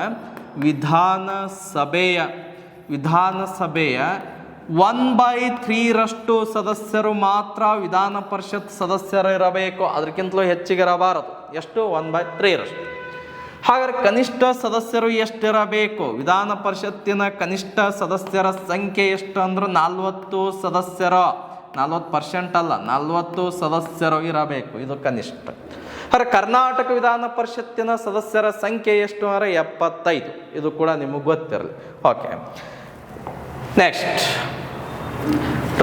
ವಿಧಾನಸಭೆಯ 1/3 ಸದಸ್ಯರು ಮಾತ್ರ ವಿಧಾನ ಪರಿಷತ್ ಸದಸ್ಯರು ಇರಬೇಕು, ಅದಕ್ಕಿಂತಲೂ ಹೆಚ್ಚಿಗೆ ಇರಬಾರದು. ಎಷ್ಟು? 1/3. ಹಾಗಾದರೆ ಕನಿಷ್ಠ ಸದಸ್ಯರು ಎಷ್ಟಿರಬೇಕು? ವಿಧಾನ ಪರಿಷತ್ತಿನ ಕನಿಷ್ಠ ಸದಸ್ಯರ ಸಂಖ್ಯೆ ಎಷ್ಟು ಅಂದ್ರೆ 40 ಸದಸ್ಯರು, 40% ಅಲ್ಲ, 40 ಸದಸ್ಯರು ಇರಬೇಕು, ಇದು ಕನಿಷ್ಠ. ಆದರೆ ಕರ್ನಾಟಕ ವಿಧಾನ ಪರಿಷತ್ತಿನ ಸದಸ್ಯರ ಸಂಖ್ಯೆ ಎಷ್ಟು ಅಂದರೆ 75, ಇದು ಕೂಡ ನಿಮಗೆ ಗೊತ್ತಿರಲಿ. ಓಕೆ, ನೆಕ್ಸ್ಟ್,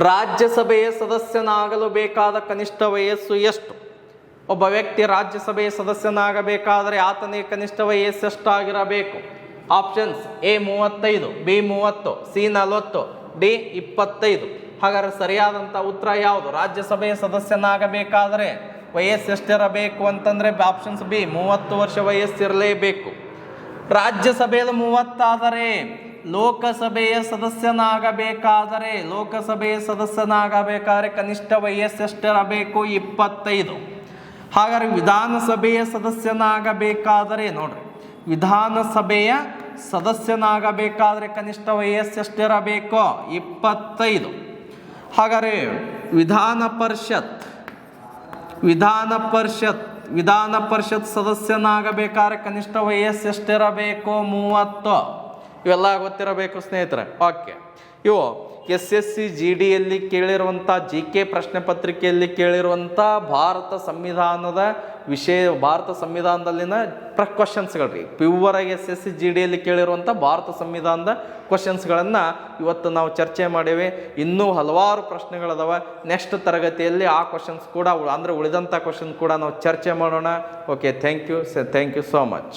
ರಾಜ್ಯಸಭೆಯ ಸದಸ್ಯನಾಗಲು ಬೇಕಾದ ಕನಿಷ್ಠ ವಯಸ್ಸು ಎಷ್ಟು? ಒಬ್ಬ ವ್ಯಕ್ತಿ ರಾಜ್ಯಸಭೆಯ ಸದಸ್ಯನಾಗಬೇಕಾದರೆ ಆತನಿಗೆ ಕನಿಷ್ಠ ವಯಸ್ಸು ಎಷ್ಟಾಗಿರಬೇಕು? Options: A 35, B 30, C 40, D 25. ಹಾಗಾದರೆ ಸರಿಯಾದಂಥ ಉತ್ತರ ಯಾವುದು? ರಾಜ್ಯಸಭೆಯ ಸದಸ್ಯನಾಗಬೇಕಾದರೆ ವಯಸ್ಸು ಎಷ್ಟಿರಬೇಕು ಅಂತಂದರೆ ಆಪ್ಷನ್ಸ್ ಬಿ, 30 ವರ್ಷ ವಯಸ್ಸಿರಲೇಬೇಕು. ರಾಜ್ಯಸಭೆಯ 30 ಆದರೆ ಲೋಕಸಭೆಯ ಸದಸ್ಯನಾಗಬೇಕಾದರೆ ಕನಿಷ್ಠ ವಯಸ್ಸು ಎಷ್ಟಿರಬೇಕು? 25. ಹಾಗಾದರೆ ವಿಧಾನಸಭೆಯ ಸದಸ್ಯನಾಗಬೇಕಾದರೆ ನೋಡ್ರಿ, ವಿಧಾನಸಭೆಯ ಸದಸ್ಯನಾಗಬೇಕಾದರೆ ಕನಿಷ್ಠ ವಯಸ್ಸು ಎಷ್ಟಿರಬೇಕು? 25. ಹಾಗಾದರೆ ವಿಧಾನ ಪರಿಷತ್ ಸದಸ್ಯನಾಗಬೇಕಾದ್ರೆ ಕನಿಷ್ಠ ವಯಸ್ಸು ಎಷ್ಟಿರಬೇಕು? 30. ಇವೆಲ್ಲ ಗೊತ್ತಿರಬೇಕು ಸ್ನೇಹಿತರೆ. ಓಕೆ, ಇವು SSC GDಯಲ್ಲಿ ಕೇಳಿರುವಂಥ GK ಪ್ರಶ್ನೆ ಪತ್ರಿಕೆಯಲ್ಲಿ ಕೇಳಿರುವಂಥ ಭಾರತ ಸಂವಿಧಾನದಲ್ಲಿನ ಕ್ವಶನ್ಸ್ಗಳ್ರಿ. ಪ್ಯೂವರಾಗಿ SSC GDಯಲ್ಲಿ ಕೇಳಿರುವಂಥ ಭಾರತ ಸಂವಿಧಾನದ ಕ್ವಶನ್ಸ್ಗಳನ್ನು ಇವತ್ತು ನಾವು ಚರ್ಚೆ ಮಾಡೇವೆ. ಇನ್ನೂ ಹಲವಾರು ಪ್ರಶ್ನೆಗಳದಾವ. ನೆಕ್ಸ್ಟ್ ತರಗತಿಯಲ್ಲಿ ಆ ಕ್ವಶನ್ಸ್ ಕೂಡ ಅಂದರೆ ಉಳಿದಂಥ ಕ್ವಶನ್ ಕೂಡ ನಾವು ಚರ್ಚೆ ಮಾಡೋಣ. Okay, thank you so much.